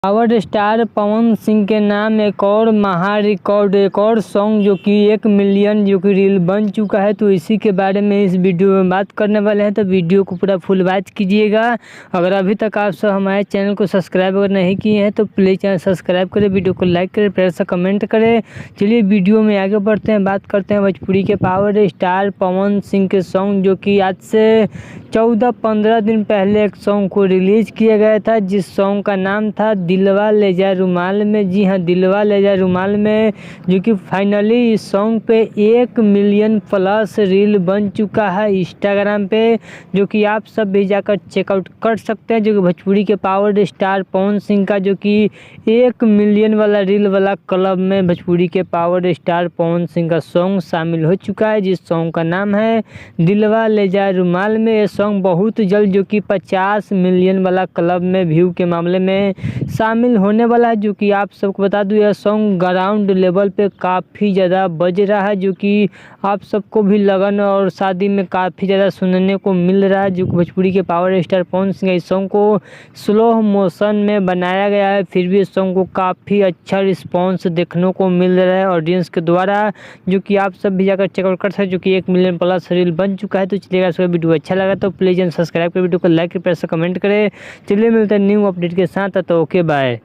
Power star Pawan Singh के नाम एक और एक और सॉन्ग जो कि 1 मिलियन जो कि रील बन चुका है। तो इसी के बारे में इस वीडियो में बात करने वाले हैं, तो वीडियो को पूरा फुल वॉच कीजिएगा। अगर अभी तक आप सब हमारे चैनल को सब्सक्राइब अगर नहीं किए हैं तो प्लीज़ चैनल सब्सक्राइब करें, वीडियो को लाइक करें, प्यार से कमेंट करें। चलिए वीडियो में आगे बढ़ते हैं, बात करते हैं भोजपुरी के पावर स्टार पवन सिंह के सॉन्ग जो कि आज से 14-15 दिन पहले एक सॉन्ग को रिलीज़ किया गया था, जिस सॉन्ग का नाम था दिलवा ले जा रुमाल में। जी हाँ, दिलवा ले जा रुमाल में, जो कि फाइनली इस सॉन्ग पे 1 मिलियन प्लस रील बन चुका है इंस्टाग्राम पे, जो कि आप सब भी जाकर चेकआउट कर सकते हैं। जो कि भोजपुरी के पावर स्टार पवन सिंह का जो कि 1 मिलियन वाला रील वाला क्लब में भोजपुरी के पावर स्टार पवन सिंह का सॉन्ग शामिल हो चुका है, जिस सॉन्ग का नाम है दिलवा ले जा रुमाल में। ये सॉन्ग बहुत जल्द जो कि 50 मिलियन वाला क्लब में व्यू के मामले में शामिल होने वाला है। जो कि आप सबको बता दूं, यह सॉन्ग ग्राउंड लेवल पे काफ़ी ज़्यादा बज रहा है, जो कि आप सबको भी लगन और शादी में काफ़ी ज़्यादा सुनने को मिल रहा है। जो कि भोजपुरी के पावर स्टार पवन सिंह इस सॉन्ग को स्लो मोशन में बनाया गया है, फिर भी इस सॉन्ग को काफ़ी अच्छा रिस्पॉन्स देखने को मिल रहा है ऑडियंस के द्वारा, जो कि आप सब भी जाकर चेकआउट कर सकते हैं। जो कि 1 मिलियन प्लस रील बन चुका है। तो चलिएगा, इसका वीडियो अच्छा लगा तो प्लीज़ सब्सक्राइब कर, वीडियो को लाइक कर, प्यार से कमेंट करें। चलिए मिलते हैं न्यू अपडेट के साथ, तो ओके बाय।